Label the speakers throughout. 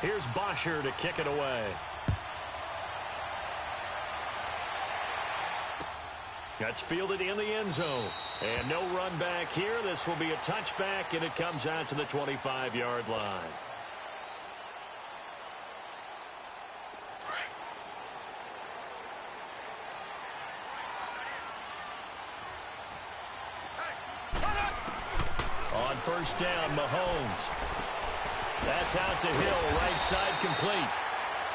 Speaker 1: Here's Bosher to kick it away. That's fielded in the end zone. And no run back here. This will be a touchback, and it comes out to the 25-yard line. On first down, Mahomes. That's out to Hill, right side complete.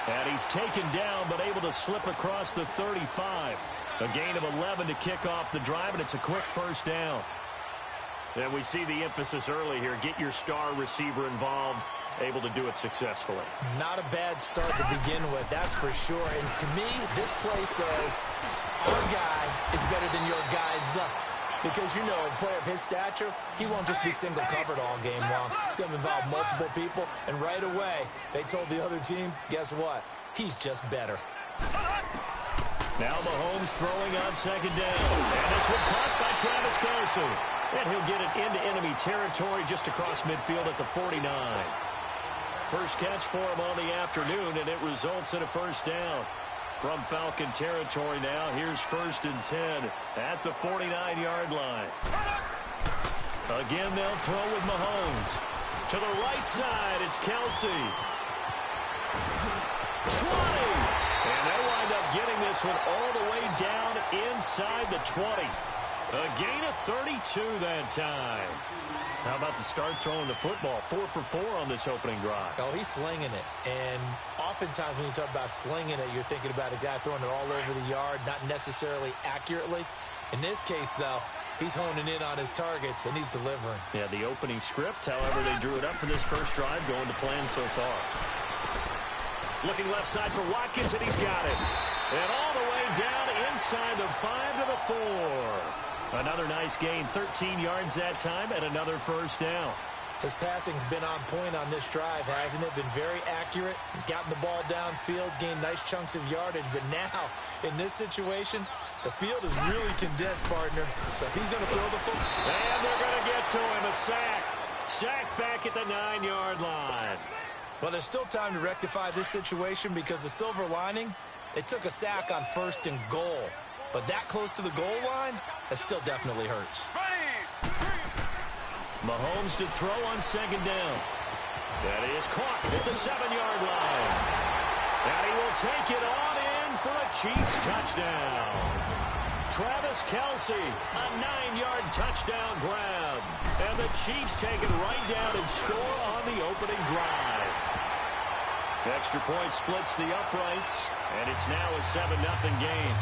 Speaker 1: And he's taken down, but able to slip across the 35. A gain of 11 to kick off the drive, and it's a quick first down. And we see the emphasis early here. Get your star receiver involved, able to do it successfully.
Speaker 2: Not a bad start to begin with, that's for sure. And to me, this play says our guy is better than your guy's up. Because, you know, a player of his stature, he won't just be single covered all game long. It's going to involve multiple people. And right away, they told the other team, guess what? He's just better.
Speaker 1: Now Mahomes throwing on second down. And this one caught by Travis Kelce. And he'll get it into enemy territory just across midfield at the 49. First catch for him on the afternoon, and it results in a first down. From Falcon territory now, here's 1st and 10 at the 49-yard line. Again, they'll throw with Mahomes. To the right side, it's Kelce. 20. And they'll wind up getting this one all the way down inside the 20. A gain of 32 that time. How about the start throwing the football? 4 for 4 on this opening drive.
Speaker 2: Oh, he's slinging it. And oftentimes when you talk about slinging it, you're thinking about a guy throwing it all over the yard, not necessarily accurately. In this case, though, he's honing in on his targets, and he's delivering.
Speaker 1: Yeah, the opening script, however, they drew it up for this first drive, going to plan so far. Looking left side for Watkins, and he's got it. And all the way down inside the 5 to the 4. Another nice gain, 13 yards that time, and another first down.
Speaker 2: His passing's been on point on this drive, hasn't it? Been very accurate, gotten the ball downfield, gained nice chunks of yardage. But now, in this situation, the field is really condensed, partner. So he's going to throw the football.
Speaker 1: And they're going to get to him, a sack. Sack back at the 9-yard line.
Speaker 2: Well, there's still time to rectify this situation because the silver lining, they took a sack on 1st and goal. But that close to the goal line, that still definitely hurts.
Speaker 1: Mahomes to throw on second down. That is caught at the 7-yard line. And he will take it on in for a Chiefs touchdown. Travis Kelce, a 9-yard touchdown grab. And the Chiefs take it right down and score on the opening drive. Extra point splits the uprights, and it's now a 7-0 game.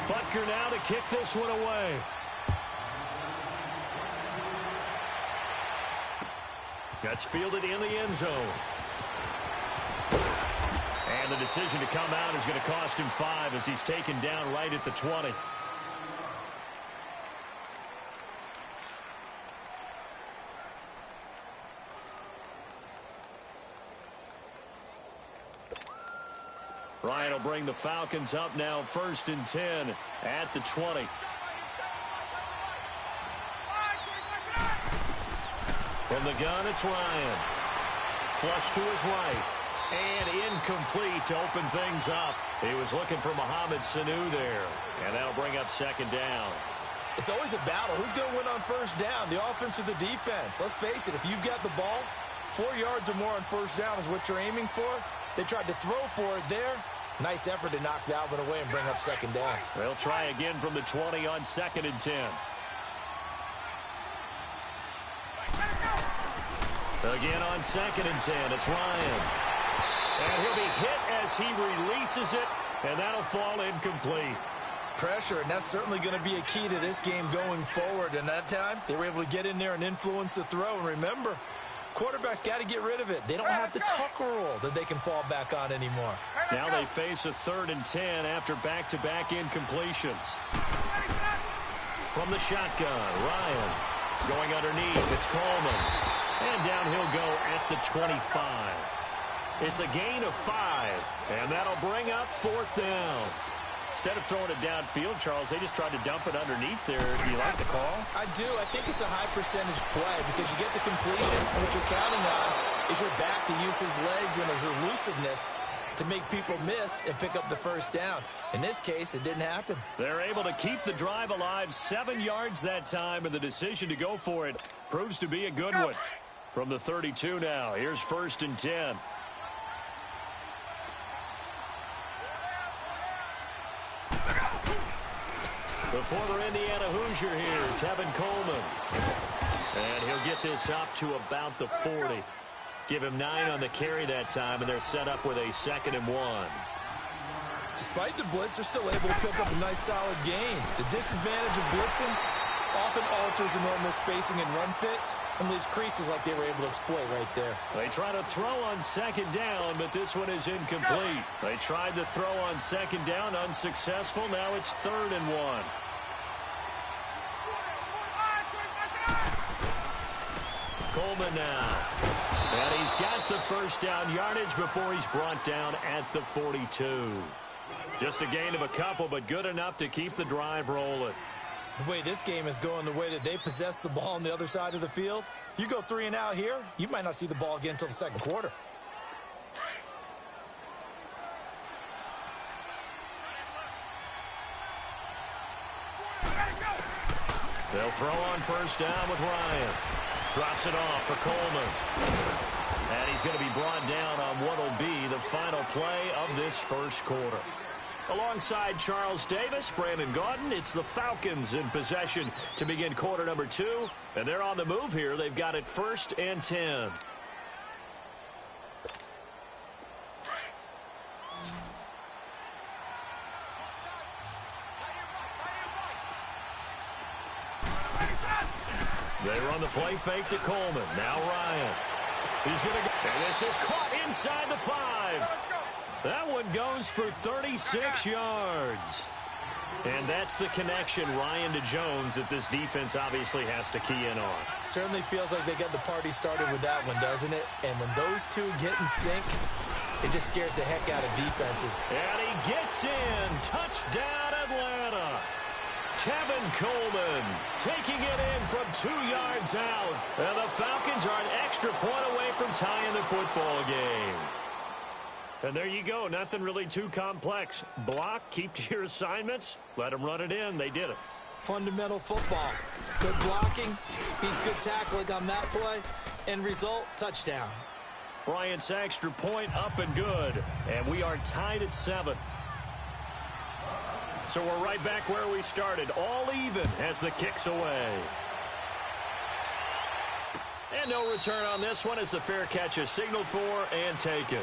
Speaker 1: Butker now to kick this one away. That's fielded in the end zone. And the decision to come out is going to cost him 5 as he's taken down right at the 20. Ryan will bring the Falcons up now, 1st and 10 at the 20. From the gun, it's Ryan. Flush to his right. And incomplete to open things up. He was looking for Mohamed Sanu there. And that'll bring up 2nd down.
Speaker 2: It's always a battle. Who's going to win on 1st down, the offense or the defense? Let's face it, if you've got the ball, 4 yards or more on 1st down is what you're aiming for. They tried to throw for it there. Nice effort to knock that one away and bring up 2nd down.
Speaker 1: They'll try again from the 20 on 2nd and 10. Again on 2nd and 10, it's Ryan. And he'll be hit as he releases it, and that'll fall incomplete.
Speaker 2: Pressure, and that's certainly going to be a key to this game going forward. And that time, they were able to get in there and influence the throw. And remember, quarterbacks got to get rid of it. They don't have the tuck rule that they can fall back on anymore.
Speaker 1: Now they face a 3rd and 10 after back-to-back incompletions. From the shotgun, Ryan going underneath. It's Coleman. And down he'll go at the 25. It's a gain of 5, and that'll bring up 4th down. Instead of throwing it downfield, Charles, they just tried to dump it underneath there. Do you like the call?
Speaker 2: I do. I think it's a high percentage play because you get the completion, and what you're counting on is your back to use his legs and his elusiveness to make people miss and pick up the first down. In this case, it didn't happen.
Speaker 1: They're able to keep the drive alive, 7 yards that time, and the decision to go for it proves to be a good one. From the 32 now, here's 1st and 10. The former Indiana Hoosier here, Tevin Coleman. And he'll get this up to about the 40. Give him 9 on the carry that time, and they're set up with a 2nd and 1.
Speaker 2: Despite the blitz, they're still able to pick up a nice, solid gain. The disadvantage of blitzing often alters the normal spacing and run fits and leaves creases like they were able to exploit right there.
Speaker 1: They try to throw on 2nd down, but this one is incomplete. They tried to throw on 2nd down, unsuccessful. Now it's 3rd and 1. Coleman now. And he's got the first down yardage before he's brought down at the 42. Just a gain of a couple, but good enough to keep the drive rolling.
Speaker 2: The way this game is going, the way that they possess the ball on the other side of the field, you go 3 and out here, you might not see the ball again until the 2nd quarter.
Speaker 1: They'll throw on 1st down with Ryan. Drops it off for Coleman. And he's going to be brought down on what will be the final play of this 1st quarter. Alongside Charles Davis, Brandon Gaudin, it's the Falcons in possession to begin quarter number 2. And they're on the move here. They've got it 1st and 10. They run the play fake to Coleman. Now Ryan. He's going to go. And this is caught inside the 5. That one goes for 36 yards. And that's the connection, Ryan to Jones, that this defense obviously has to key in on.
Speaker 2: Certainly feels like they got the party started with that one, doesn't it? And when those two get in sync, it just scares the heck out of defenses.
Speaker 1: And he gets in. Touchdown, Atlanta. Tevin Coleman taking it in from 2 yards out. And the Falcons are an extra point away from tying the football game. And there you go. Nothing really too complex. Block, keep to your assignments, let them run it in. They did it.
Speaker 2: Fundamental football. Good blocking beats good tackling on that play. End result, touchdown.
Speaker 1: Bryant's extra point up and good. And we are tied at 7. So we're right back where we started. All even as the kick's away. And no return on this one as the fair catch is signaled for and taken.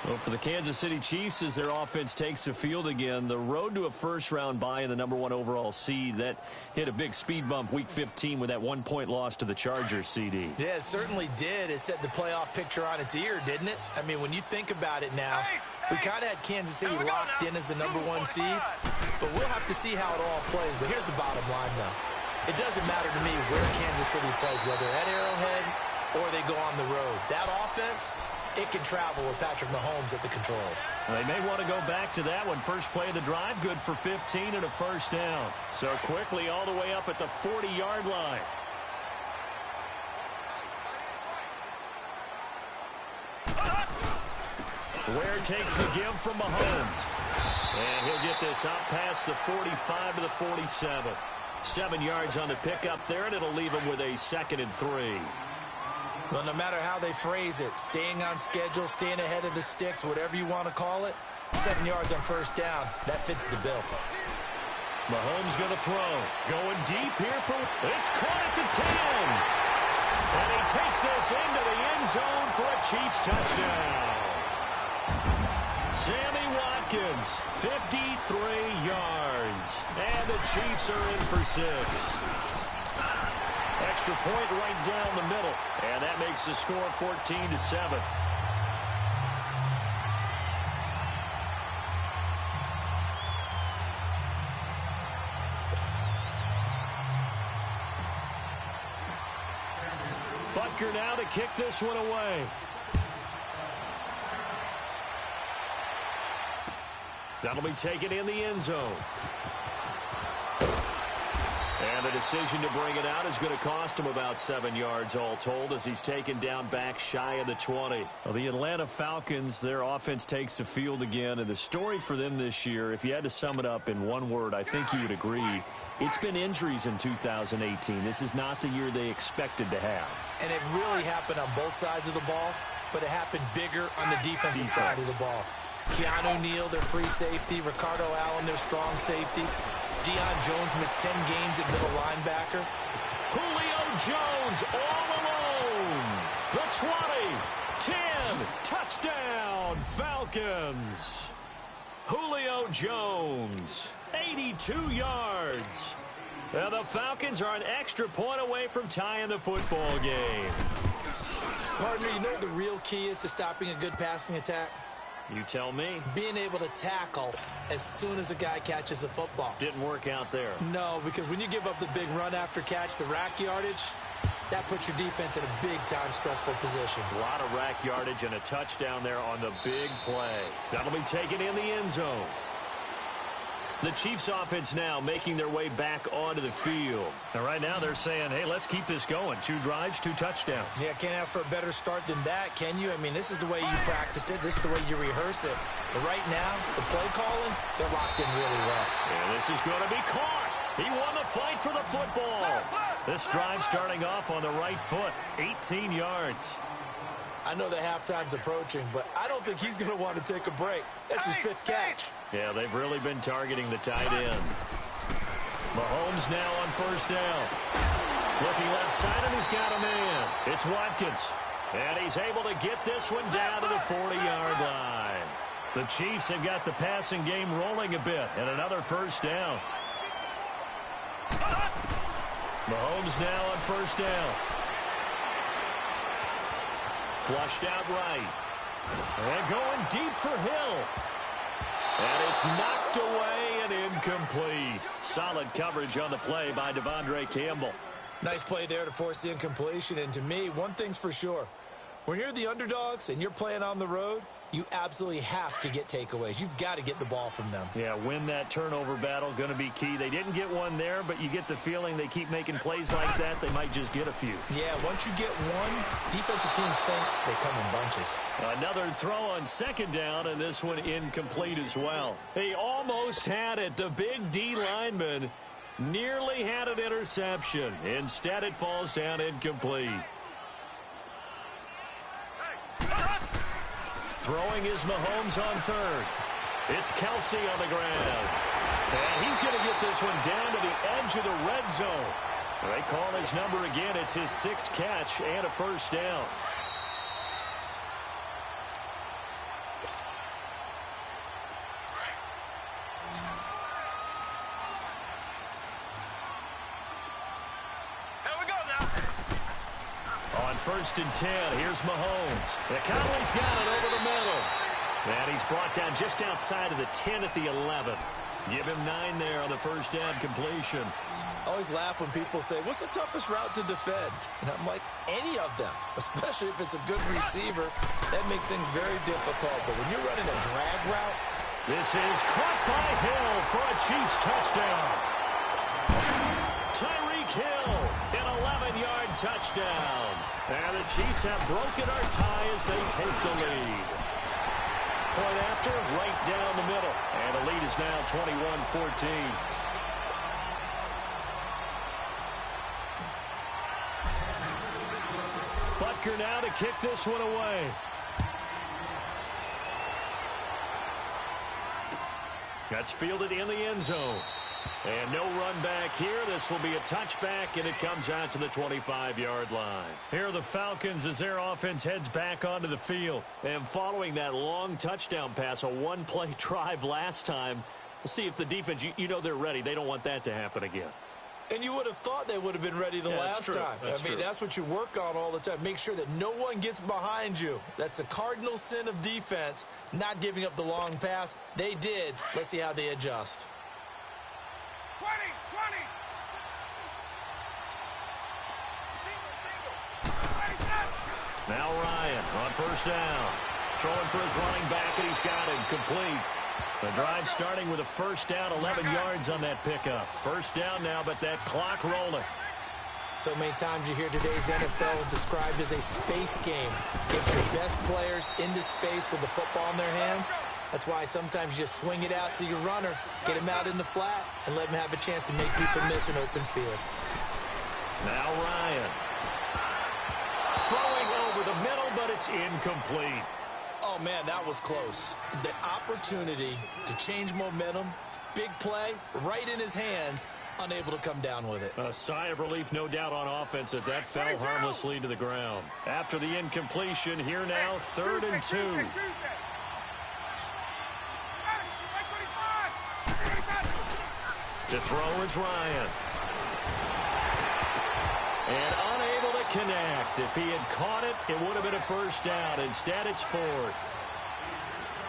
Speaker 1: Well, for the Kansas City Chiefs, as their offense takes the field again, the road to a first-round bye in the #1 overall seed, that hit a big speed bump Week 15 with that 1-point loss to the Chargers, CD.
Speaker 2: Yeah, it certainly did. It set the playoff picture on its ear, didn't it? I mean, when you think about it now, we kind of had Kansas City locked in as the #1 seed, but we'll have to see how it all plays. But here's the bottom line, though. It doesn't matter to me where Kansas City plays, whether at Arrowhead or they go on the road. That offense, it can travel with Patrick Mahomes at the controls.
Speaker 1: They may want to go back to that one. First play of the drive, good for 15 and a first down. So quickly all the way up at the 40-yard line. Ware takes the give from Mahomes. And he'll get this out past the 45 to the 47. 7 yards on the pickup there, and it'll leave him with a 2nd and 3.
Speaker 2: Well, no matter how they phrase it, staying on schedule, staying ahead of the sticks, whatever you want to call it, 7 yards on first down, that fits the bill.
Speaker 1: Mahomes going to throw. Going deep here for... It's caught at the 10. And he takes this into the end zone for a Chiefs touchdown. Sammy Watkins, 53 yards. And the Chiefs are in for 6. Extra point right down the middle. And that makes the score 14-7. Butker now to kick this one away. That'll be taken in the end zone. And the decision to bring it out is going to cost him about 7 yards all told as he's taken down back shy of the 20. Well, the Atlanta Falcons, their offense takes the field again. And the story for them this year, if you had to sum it up in one word, I think you would agree, it's been injuries in 2018. This is not the year they expected to have.
Speaker 2: And it really happened on both sides of the ball, but it happened bigger on the defensive side of the ball. Keanu Neal, their free safety. Ricardo Allen, their strong safety. Deion Jones missed 10 games at middle linebacker.
Speaker 1: Julio Jones all alone. The 20, 10, touchdown, Falcons. Julio Jones, 82 yards. And the Falcons are an extra point away from tying the football game.
Speaker 2: Partner, you know what the real key is to stopping a good passing attack?
Speaker 1: You tell me.
Speaker 2: Being able to tackle as soon as a guy catches the football.
Speaker 1: Didn't work out there.
Speaker 2: No, because when you give up the big run after catch, the rack yardage, that puts your defense in a big-time stressful position.
Speaker 1: A lot of rack yardage and a touchdown there on the big play. That'll be taken in the end zone. The Chiefs offense now making their way back onto the field. And right now they're saying, hey, let's keep this going. 2 drives, 2 touchdowns.
Speaker 2: Yeah, can't ask for a better start than that, can you? I mean, this is the way you practice it. This is the way you rehearse it. But right now, the play calling, they're locked in really well.
Speaker 1: And this is going to be caught. He won the fight for the football. This drive starting off on the right foot, 18 yards.
Speaker 2: I know the halftime's approaching, but I don't think he's going to want to take a break. That's his 5th catch.
Speaker 1: Yeah, they've really been targeting the tight end. Mahomes now on first down. Looking left side, and he's got a man. It's Watkins. And he's able to get this one down to the 40-yard line. The Chiefs have got the passing game rolling a bit, and another first down. Mahomes now on first down. Flushed out right. And going deep for Hill. And it's knocked away and incomplete. Solid coverage on the play by Devondre Campbell.
Speaker 2: Nice play there to force the incompletion. And to me, one thing's for sure. When you're the underdogs and you're playing on the road, you absolutely have to get takeaways. You've got to get the ball from them.
Speaker 1: Yeah, win that turnover battle, going to be key. They didn't get one there, but you get the feeling they keep making plays like that, they might just get a few.
Speaker 2: Yeah, once you get one, defensive teams think they come in bunches.
Speaker 1: Another throw on second down, and this one incomplete as well. He almost had it. The big D lineman nearly had an interception. Instead, it falls down incomplete. Throwing is Mahomes on third. It's Kelsey on the ground. And he's going to get this one down to the edge of the red zone. They call his number again. It's his 6th catch and a first down. First and 10. Here's Mahomes. The Cowboys got it over the middle. And he's brought down just outside of the 10 at the 11. Give him 9 there on the first down completion.
Speaker 2: I always laugh when people say, what's the toughest route to defend? And I'm like, any of them, especially if it's a good receiver. That makes things very difficult. But when you're running a drag route.
Speaker 1: This is caught by Hill for a Chiefs touchdown. Tyreek Hill, an 11-yard touchdown. And the Chiefs have broken our tie as they take the lead. Point after, right down the middle. And the lead is now 21-14. Butker now to kick this one away. That's fielded in the end zone. And no run back here. This will be a touchback, and it comes out to the 25-yard line. Here are the Falcons as their offense heads back onto the field. And following that long touchdown pass, a one-play drive last time, we'll see if the defense, you know they're ready. They don't want that to happen again.
Speaker 2: And you would have thought they would have been ready the last time. I mean, that's what you work on all the time. Make sure that no one gets behind you. That's the cardinal sin of defense, not giving up the long pass. They did. Let's see how they adjust.
Speaker 3: 20.
Speaker 1: Now Ryan on first down. Throwing for his running back, and he's got him complete. The drive starting with a first down, 11 yards on that pickup. First down now, but that clock rolling.
Speaker 2: So many times you hear today's NFL described as a space game. Get your best players into space with the football in their hands. That's why sometimes you just swing it out to your runner, get him out in the flat, and let him have a chance to make people miss an open field.
Speaker 1: Now Ryan. Throwing over the middle, but it's incomplete.
Speaker 2: Oh, man, that was close. The opportunity to change momentum, big play, right in his hands, unable to come down with it.
Speaker 1: A sigh of relief, no doubt, on offense that fell harmlessly to the ground. After the incompletion, here now, 3rd and 2. To throw is Ryan. And unable to connect. If he had caught it, it would have been a first down. Instead, it's 4th.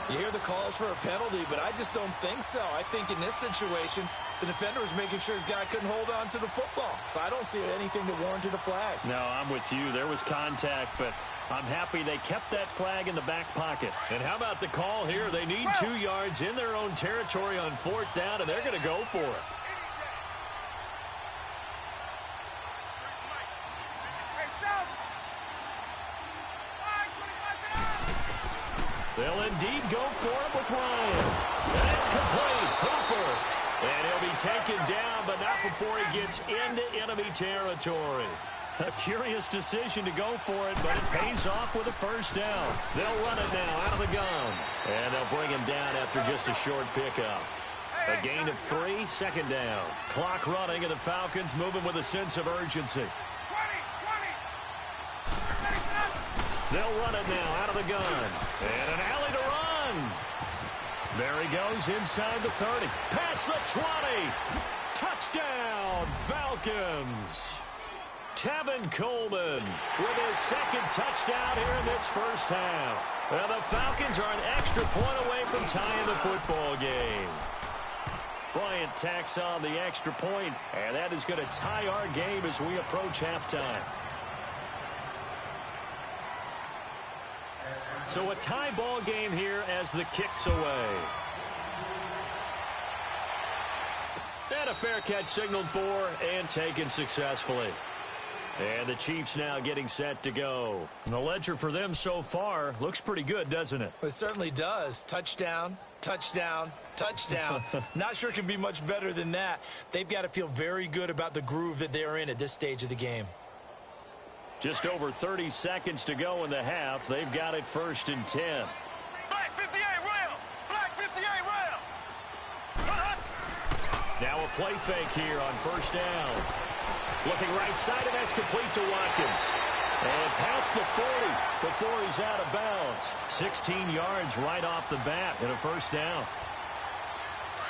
Speaker 2: You hear the calls for a penalty, but I just don't think so. I think in this situation, the defender was making sure his guy couldn't hold on to the football. So I don't see anything that warranted a flag.
Speaker 1: No, I'm with you. There was contact, but I'm happy they kept that flag in the back pocket. And how about the call here? They need 2 yards in their own territory on 4th down, and they're going to go for it. They'll indeed go for it with Ryan. And it's complete. Hooper. And he'll be taken down, but not before he gets into enemy territory. A curious decision to go for it, but it pays off with a first down. They'll run it now out of the gun. And they'll bring him down after just a short pickup. A gain of 3, 2nd down. Clock running, and the Falcons moving with a sense of urgency. They'll run it now out of the gun. And an alley to run. There he goes inside the 30. Past the 20. Touchdown, Falcons. Tevin Coleman with his 2nd touchdown here in this first half. Well, the Falcons are an extra point away from tying the football game. Bryant tacks on the extra point, and that is going to tie our game as we approach halftime. So a tie ball game here as the kick's away. And a fair catch signaled for and taken successfully. And the Chiefs now getting set to go. And the ledger for them so far looks pretty good, doesn't it?
Speaker 2: It certainly does. Touchdown, touchdown, touchdown. Not sure it can be much better than that. They've got to feel very good about the groove that they're in at this stage of the game.
Speaker 1: Just over 30 seconds to go in the half. They've got it 1st and 10.
Speaker 3: Black 58 rail! Black 58 rail!
Speaker 1: Now a play fake here on 1st down. Looking right side, and that's complete to Watkins. And past the 40 before he's out of bounds. 16 yards right off the bat and a 1st down.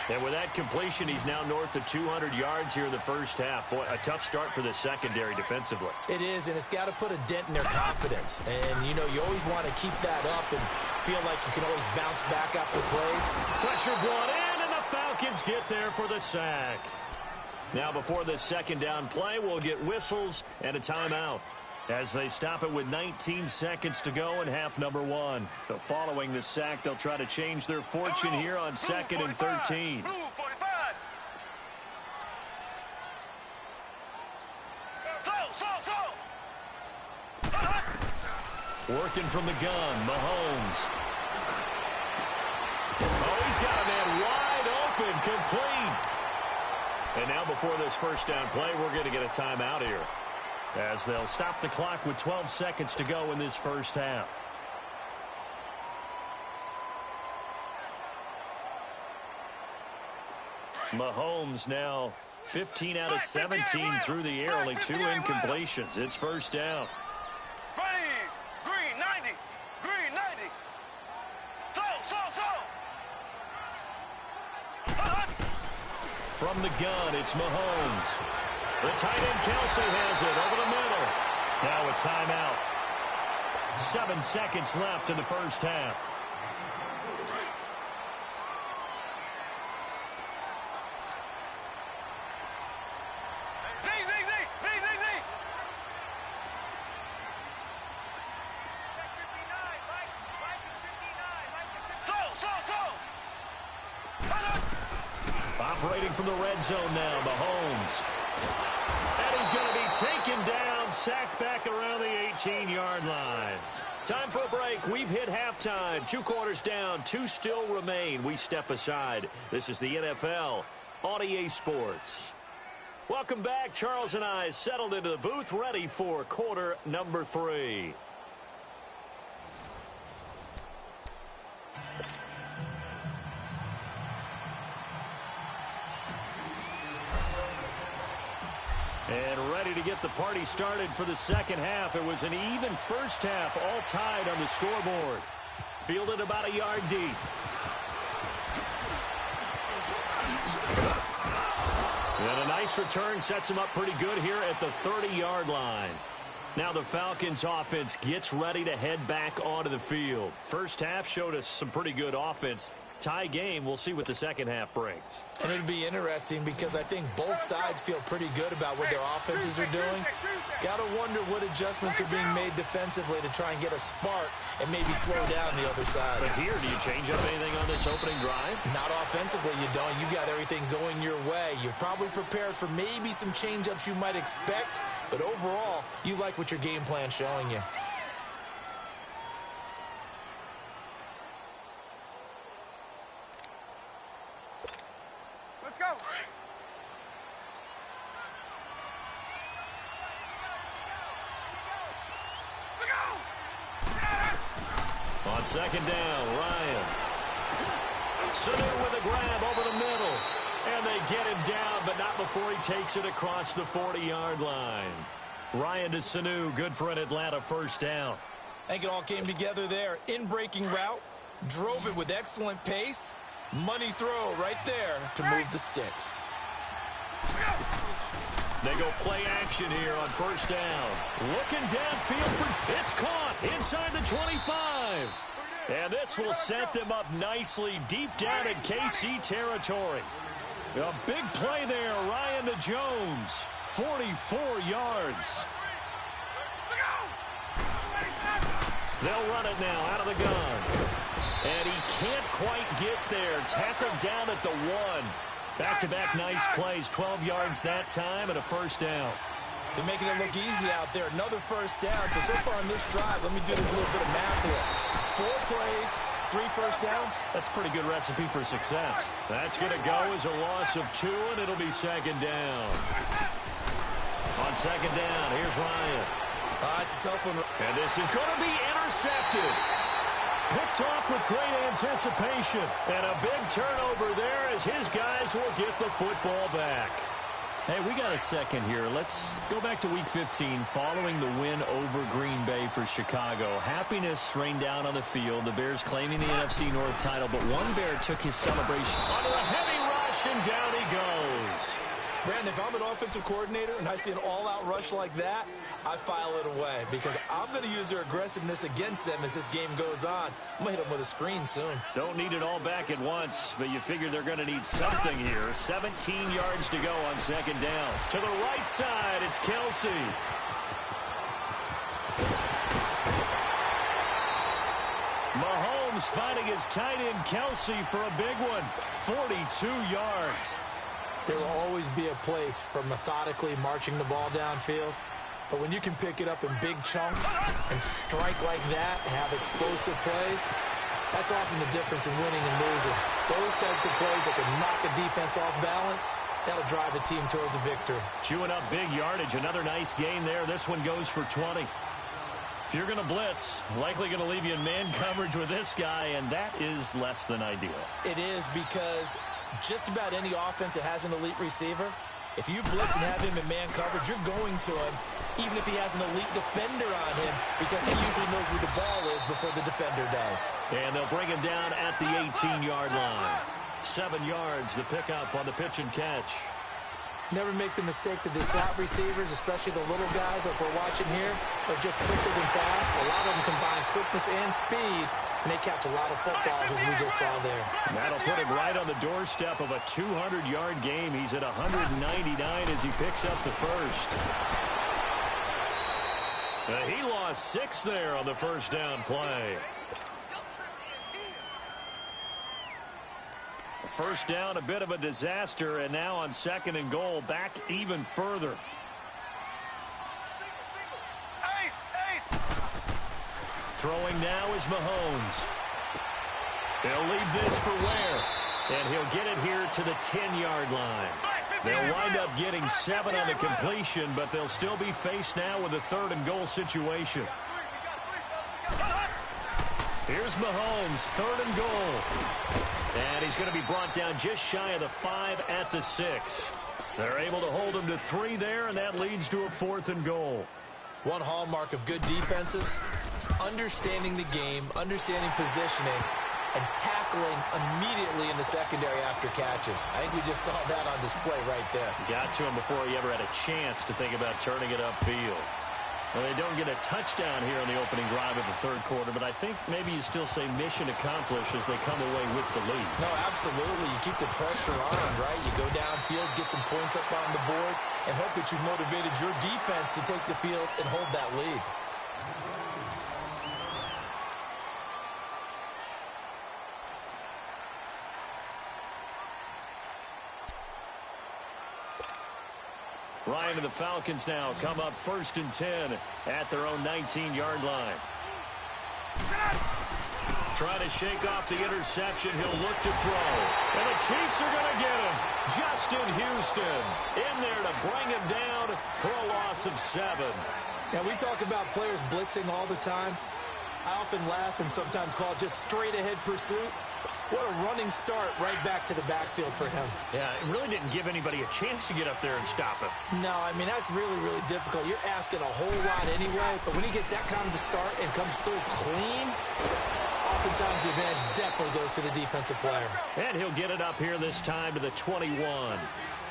Speaker 1: And with that completion, he's now north of 200 yards here in the first half. Boy, a tough start for the secondary defensively.
Speaker 2: It is, and it's got to put a dent in their confidence. And, you know, you always want to keep that up and feel like you can always bounce back after plays.
Speaker 1: Pressure brought in, and the Falcons get there for the sack. Now, before this 2nd down play, we'll get whistles and a timeout as they stop it with 19 seconds to go in half number 1. So following the sack, they'll try to change their fortune here on 2nd and 13.
Speaker 3: Blue 45.
Speaker 1: Working from the gun, Mahomes. Oh, he's got a man wide open, complete. And now before this 1st down play, we're going to get a timeout here, as they'll stop the clock with 12 seconds to go in this first half. Mahomes now 15 out of 17 through the air, only 2 incompletions. It's 1st down.
Speaker 3: Green 90. Green 90.
Speaker 1: From the gun, it's Mahomes. The tight end Kelsey has it over the middle. Now a timeout. 7 seconds left in the first half. Operating from the red zone now, Mahomes. And he's going to be taken down, sacked back around the 18-yard line. Time for a break. We've hit halftime. 2 quarters down, 2 still remain. We step aside. This is the NFL on EA Sports. Welcome back. Charles and I settled into the booth, ready for quarter number 3. And ready to get the party started for the second half. It was an even first half, all tied on the scoreboard. Fielded about a yard deep. And a nice return sets him up pretty good here at the 30-yard line. Now the Falcons offense gets ready to head back onto the field. First half showed us some pretty good offense. Tie game. We'll see what the second half brings.
Speaker 2: And it'll be interesting because I think both sides feel pretty good about what their offenses are doing. Got to wonder what adjustments are being made defensively to try and get a spark and maybe slow down the other side.
Speaker 1: But here, do you change up anything on this opening drive?
Speaker 2: Not offensively, you don't. You got everything going your way. You've probably prepared for maybe some change-ups you might expect, but overall, you like what your game plan's showing you.
Speaker 3: Let's go.
Speaker 1: On second down, Ryan. Sanu with a grab over the middle. And they get him down, but not before he takes it across the 40-yard line. Ryan to Sanu, good for an Atlanta first down.
Speaker 2: I think it all came together there. In-breaking route, drove it with excellent pace. Money throw right there to move the sticks.
Speaker 1: They go play action here on first down. Looking downfield for it's caught inside the 25. And this will set them up nicely deep down in KC territory. A big play there, Ryan to Jones. 44 yards. They'll run it now out of the gun. And he can't quite get there. Tackled down at the 1. Back-to-back nice plays. 12 yards that time and a first down.
Speaker 2: They're making it look easy out there. Another first down. So far on this drive, let me do this little bit of math here. 4 plays, 3 first downs.
Speaker 1: That's a pretty good recipe for success. That's going to go as a loss of 2, and it'll be second down. On second down, here's Ryan.
Speaker 2: It's a tough one.
Speaker 1: And this is going to be intercepted. Picked off with great anticipation. And a big turnover there as his guys will get the football back. Hey, we got a second here. Let's go back to Week 15 following the win over Green Bay for Chicago. Happiness rained down on the field. The Bears claiming the NFC North title, but one Bear took his celebration under a heavy rush, and down he goes.
Speaker 2: Brandon, if I'm an offensive coordinator and I see an all-out rush like that, I file it away because I'm going to use their aggressiveness against them as this game goes on. I'm going to hit them with a screen soon.
Speaker 1: Don't need it all back at once, but you figure they're going to need something here. 17 yards to go on second down. To the right side, it's Kelsey. Mahomes finding his tight end Kelsey for a big one. 42 yards.
Speaker 2: There will always be a place for methodically marching the ball downfield. But when you can pick it up in big chunks and strike like that, have explosive plays, that's often the difference in winning and losing. Those types of plays that can knock a defense off balance, that'll drive a team towards a victory.
Speaker 1: Chewing up big yardage. Another nice gain there. This one goes for 20. If you're going to blitz, likely going to leave you in man coverage with this guy, and that is less than ideal.
Speaker 2: It is because just about any offense that has an elite receiver, if you blitz and have him in man coverage, you're going to him, even if he has an elite defender on him, because he usually knows where the ball is before the defender does.
Speaker 1: And they'll bring him down at the 18-yard line. 7 yards, the pickup on the pitch and catch.
Speaker 2: Never make the mistake that the slot receivers, especially the little guys like we're watching here, are just quicker than fast. A lot of them combine quickness and speed, and they catch a lot of footballs, as we just saw there.
Speaker 1: That'll put him right on the doorstep of a 200-yard game. He's at 199 as he picks up the first. He lost 6 there on the first down play. First down, a bit of a disaster, and now on 2nd and goal, back even further. Throwing now is Mahomes. He'll leave this for Ware, and he'll get it here to the 10-yard line. They'll wind up getting 7 on the completion, but they'll still be faced now with a 3rd and goal situation. Here's Mahomes, 3rd and goal. And he's going to be brought down just shy of the 5 at the 6. They're able to hold him to 3 there, and that leads to a 4th and goal.
Speaker 2: One hallmark of good defenses is understanding the game, understanding positioning, and tackling immediately in the secondary after catches. I think we just saw that on display right there.
Speaker 1: Got to him before he ever had a chance to think about turning it upfield. Well, they don't get a touchdown here on the opening drive of the 3rd quarter, but I think maybe you still say mission accomplished as they come away with the lead.
Speaker 2: No, absolutely. You keep the pressure on, right? You go downfield, get some points up on the board, and hope that you've motivated your defense to take the field and hold that lead.
Speaker 1: Ryan and the Falcons now come up 1st and 10 at their own 19-yard line. Trying to shake off the interception. He'll look to throw. And the Chiefs are going to get him. Justin Houston in there to bring him down for a loss of 7.
Speaker 2: Now, we talk about players blitzing all the time. I often laugh and sometimes call it just straight-ahead pursuit. What a running start right back to the backfield for him.
Speaker 1: Yeah, it really didn't give anybody a chance to get up there and stop him.
Speaker 2: No, I mean, that's really, really difficult. You're asking a whole lot anyway, but when he gets that kind of a start and comes through clean, oftentimes the advantage definitely goes to the defensive player.
Speaker 1: And he'll get it up here this time to the 21.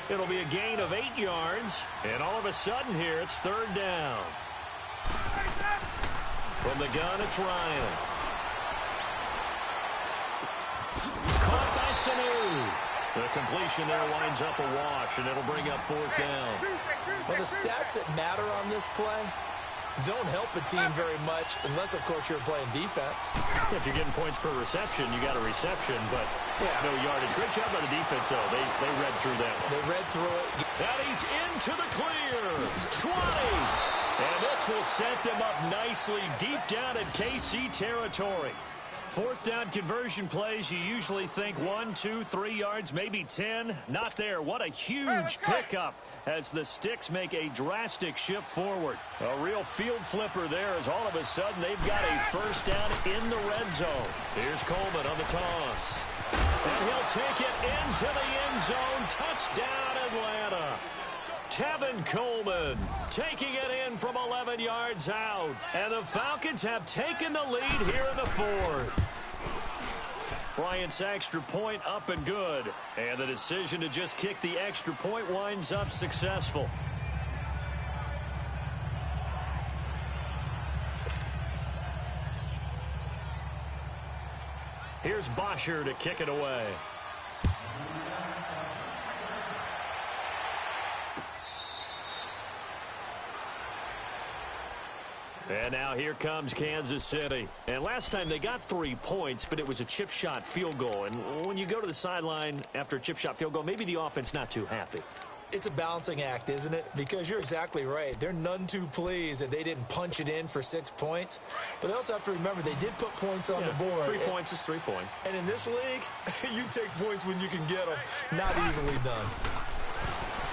Speaker 1: It'll be a gain of 8 yards, and all of a sudden here, it's 3rd down. From the gun, it's Ryan. Caught by Sanu. The completion there winds up a wash, and it'll bring up 4th down.
Speaker 2: Well, the stats that matter on this play don't help a team very much unless, of course, you're playing defense.
Speaker 1: If you're getting points per reception, you got a reception, but no yardage. Great job by the defense, though. They read through that one.
Speaker 2: They read through it.
Speaker 1: And he's into the clear. 20. And this will set them up nicely deep down in KC territory. 4th down conversion plays, you usually think 1, 2, 3 yards, maybe 10. Not there. What a huge pickup as the Sticks make a drastic shift forward. A real field flipper there as all of a sudden they've got a 1st down in the red zone. Here's Coleman on the toss. And he'll take it into the end zone. Touchdown, Atlanta. Tevin Coleman taking it in from 11 yards out. And the Falcons have taken the lead here in the 4th. Bryant's extra point up and good. And the decision to just kick the extra point winds up successful. Here's Bosher to kick it away. And now here comes Kansas City. And last time they got 3 points, but it was a chip shot field goal. And when you go to the sideline after a chip shot field goal, maybe the offense not too happy.
Speaker 2: It's a balancing act, isn't it? Because you're exactly right. They're none too pleased that they didn't punch it in for 6 points. But they also have to remember they did put points on the board.
Speaker 1: 3 points is 3 points.
Speaker 2: And in this league, you take points when you can get them. Not easily done.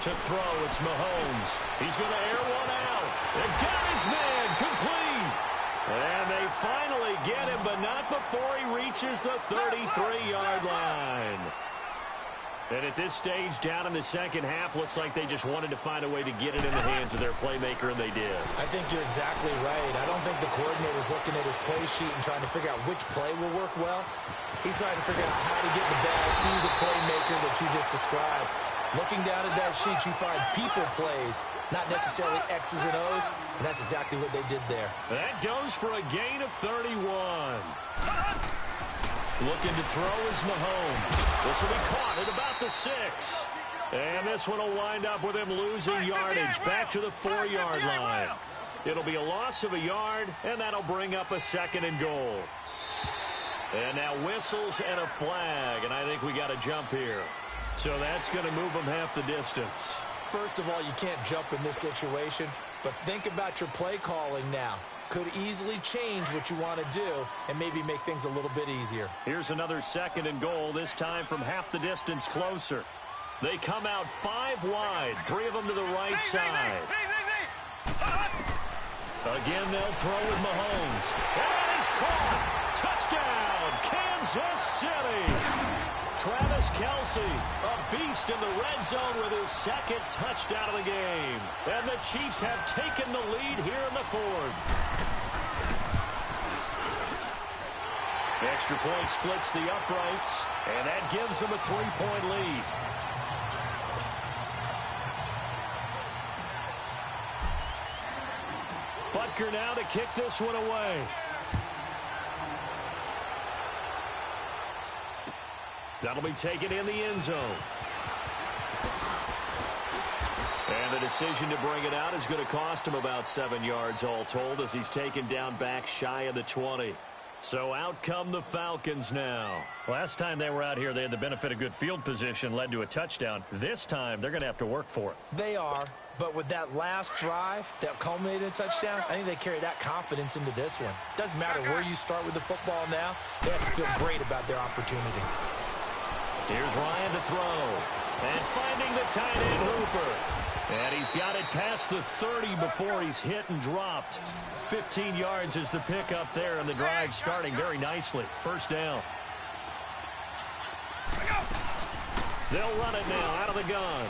Speaker 1: To throw, it's Mahomes. He's going to air one out. And got his man complete. And they finally get him, but not before he reaches the 33-yard line. And at this stage, down in the second half, looks like they just wanted to find a way to get it in the hands of their playmaker, and they did.
Speaker 2: I think you're exactly right. I don't think the coordinator's looking at his play sheet and trying to figure out which play will work well. He's trying to figure out how to get the ball to the playmaker that you just described. Looking down at that sheet, you find people plays, not necessarily X's and O's, and that's exactly what they did there.
Speaker 1: That goes for a gain of 31. Looking to throw is Mahomes. This will be caught at about the 6. And this one will wind up with him losing yardage back to the 4-yard line. It'll be a loss of a yard, and that'll bring up a 2nd and goal. And now whistles and a flag, and I think we got a jump here. So that's going to move them half the distance.
Speaker 2: First of all, you can't jump in this situation, but think about your play calling now. Could easily change what you want to do and maybe make things a little bit easier.
Speaker 1: Here's another 2nd and goal, this time from half the distance closer. They come out 5 wide, 3 of them to the right side. Again, they'll throw with Mahomes. And it's caught. Touchdown, Kansas City. Travis Kelce, a beast in the red zone with his 2nd touchdown of the game. And the Chiefs have taken the lead here in the 4th. The extra point splits the uprights, and that gives them a 3-point lead. Butker now to kick this one away. That'll be taken in the end zone. And the decision to bring it out is going to cost him about 7 yards all told as he's taken down back shy of the 20. So out come the Falcons now.
Speaker 4: Last time they were out here, they had the benefit of good field position, led to a touchdown. This time, they're going to have to work for it.
Speaker 2: They are, but with that last drive that culminated in a touchdown, I think they carry that confidence into this one. Doesn't matter where you start with the football now, they have to feel great about their opportunity.
Speaker 1: Here's Ryan to throw. And finding the tight end Hooper. And he's got it past the 30 before he's hit and dropped. 15 yards is the pickup there, and the drive starting very nicely. 1st down. They'll run it now out of the gun.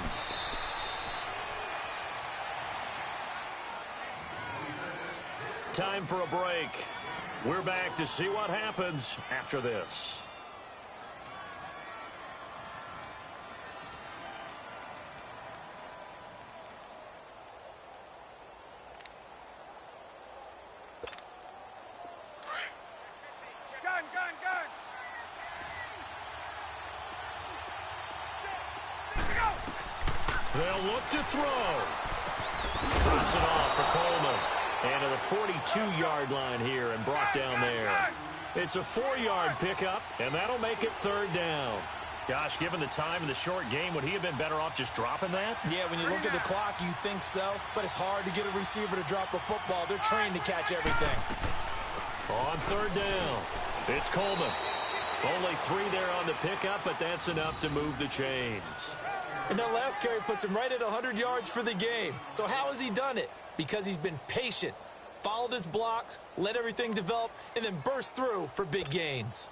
Speaker 1: Time for a break. We're back to see what happens after this. They'll look to throw. Drops it off for Coleman. And to the 42-yard line here and brought down there. It's a 4-yard pickup, and that'll make it 3rd down.
Speaker 4: Gosh, given the time in the short game, would he have been better off just dropping that?
Speaker 2: Yeah, when you look at the clock, you think so, but it's hard to get a receiver to drop a football. They're trained to catch everything.
Speaker 1: On 3rd down, it's Coleman. Only 3 there on the pickup, but that's enough to move the chains.
Speaker 2: And that last carry puts him right at 100 yards for the game. So how has he done it? Because he's been patient, followed his blocks, let everything develop, and then burst through for big gains.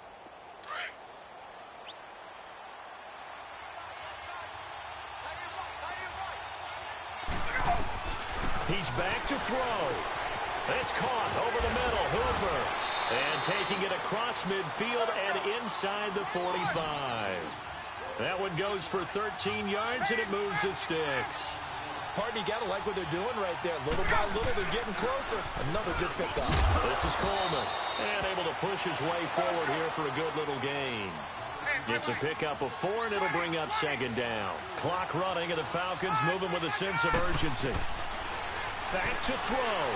Speaker 1: He's back to throw. It's caught over the middle, Hooper. And taking it across midfield and inside the 45. That one goes for 13 yards, and it moves the sticks.
Speaker 2: Partner, you got to like what they're doing right there. Little by little, they're getting closer. Another good pickup.
Speaker 1: This is Coleman. And able to push his way forward here for a good little gain. It's a pickup of 4, and it'll bring up 2nd down. Clock running, and the Falcons moving with a sense of urgency. Back to throw.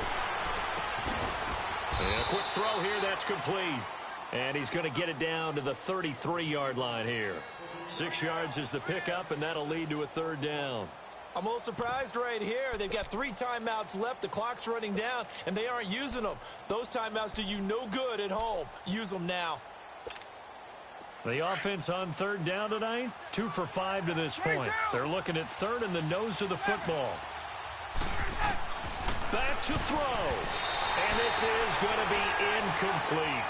Speaker 1: And a quick throw here, that's complete. And he's going to get it down to the 33-yard line here. 6 yards is the pickup, and that'll lead to a 3rd down.
Speaker 2: I'm a little surprised right here. They've got 3 timeouts left. The clock's running down, and they aren't using them. Those timeouts do you no good at home. Use them now.
Speaker 1: The offense on 3rd down tonight, 2 for 5 to this point. They're looking at 3rd in the nose of the football. Back to throw. And this is going to be incomplete.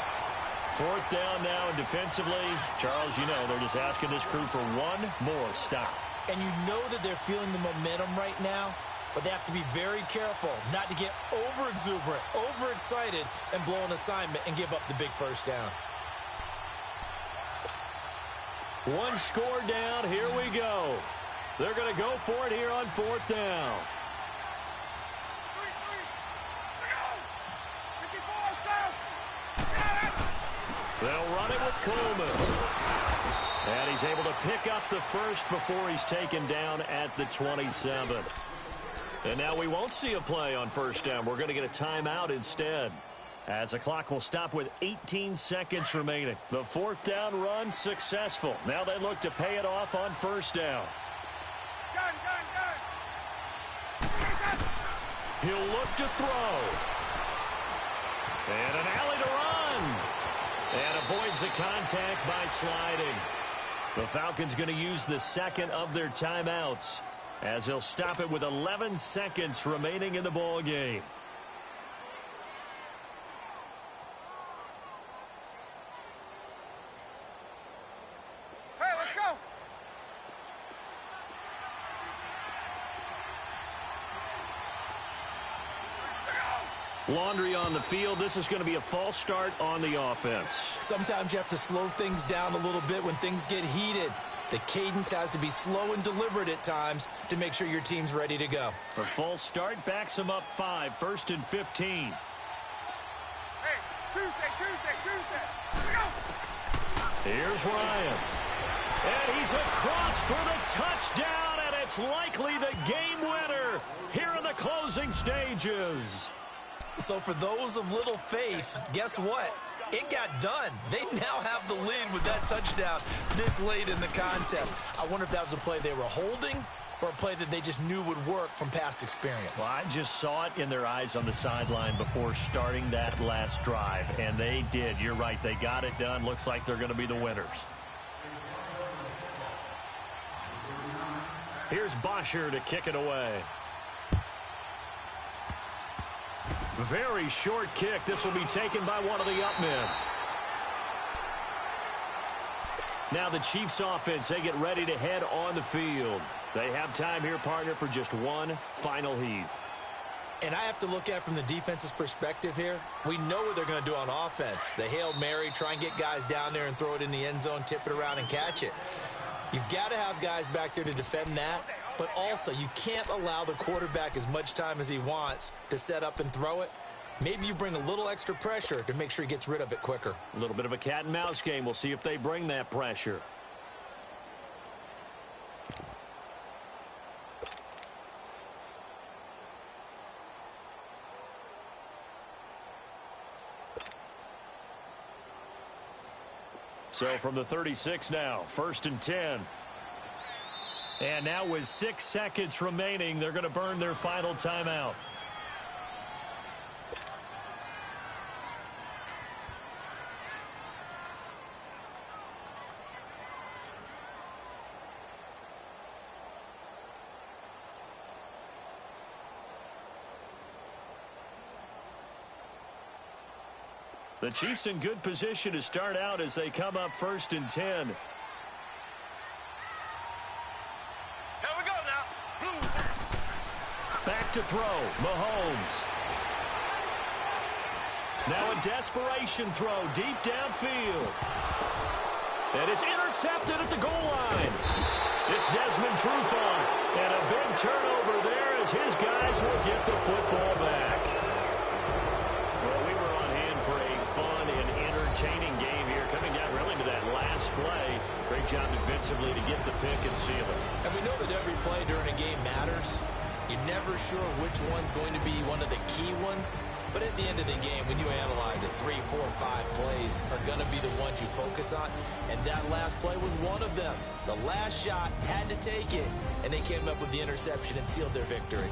Speaker 1: 4th down now, and defensively, Charles, you know, they're just asking this crew for one more stop.
Speaker 2: And you know that they're feeling the momentum right now, but they have to be very careful not to get over-exuberant, overexcited, and blow an assignment and give up the big 1st down.
Speaker 1: 1 score down, here we go. They're going to go for it here on 4th down. They'll run it with Coleman. And he's able to pick up the 1st before he's taken down at the 27. And now we won't see a play on 1st down. We're going to get a timeout instead.
Speaker 4: As the clock will stop with 18 seconds remaining. The fourth down run successful. Now they look to pay it off on first down.
Speaker 3: Gun.
Speaker 4: He'll look to throw. And an alley to run. And avoids the contact by sliding. The Falcons going to use the second of their timeouts as they'll stop it with 11 seconds remaining in the ball game.
Speaker 3: Hey, let's go.
Speaker 4: Laundry on the field. This is going to be a false start on the offense.
Speaker 2: Sometimes you have to slow things down a little bit when things get heated. The cadence has to be slow and deliberate at times to make sure your team's ready to go.
Speaker 4: The false start backs him up 5, 1st and 15.
Speaker 3: Hey, Tuesday. Let's go.
Speaker 4: Here's Ryan. And he's across for the touchdown, and it's likely the game winner here in the closing stages.
Speaker 2: So for those of little faith, guess what? It got done. They now have the lead with that touchdown this late in the contest. I wonder if that was a play they were holding or a play that they just knew would work from past experience.
Speaker 4: Well, I just saw it in their eyes on the sideline before starting that last drive, and they did. You're right. They got it done. Looks like they're going to be the winners. Here's Bosher to kick it away. Very short kick. This will be taken by one of the up men. Now the Chiefs offense, they get ready to head on the field. They have time here, partner, for just one final heave.
Speaker 2: And I have to look at it from the defense's perspective here. We know what they're going to do on offense. The Hail Mary, try and get guys down there and throw it in the end zone, tip it around and catch it. You've got to have guys back there to defend that. But also, you can't allow the quarterback as much time as he wants to set up and throw it. Maybe you bring a little extra pressure to make sure he gets rid of it quicker.
Speaker 4: A little bit of a cat and mouse game. We'll see if they bring that pressure. So from the 36 now, 1st and 10. And now with 6 seconds remaining, they're going to burn their final timeout. The Chiefs in good position to start out as they come up 1st and 10.
Speaker 3: Here we go now. Blue.
Speaker 4: Back to throw, Mahomes. Now a desperation throw deep downfield. And it's intercepted at the goal line. It's Desmond Trufant. And a big turnover there as his guys will get the football back. Well, we were on hand for a fun and entertaining game here, coming down really to that last play. Great job defensively to get the pick and seal it.
Speaker 2: And we know that every play during a game matters. You're never sure which one's going to be one of the key ones. But at the end of the game, when you analyze it, 3, 4, 5 plays are going to be the ones you focus on. And that last play was one of them. The last shot had to take it, and they came up with the interception and sealed their victory.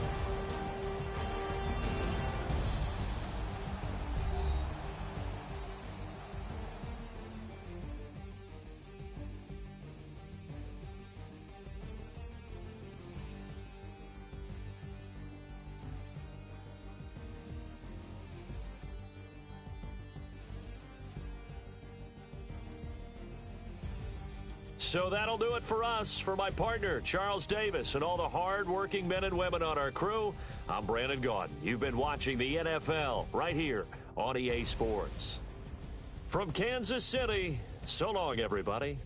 Speaker 4: So that'll do it for us. For my partner, Charles Davis, and all the hard-working men and women on our crew, I'm Brandon Gaudin. You've been watching the NFL right here on EA Sports. From Kansas City, so long, everybody.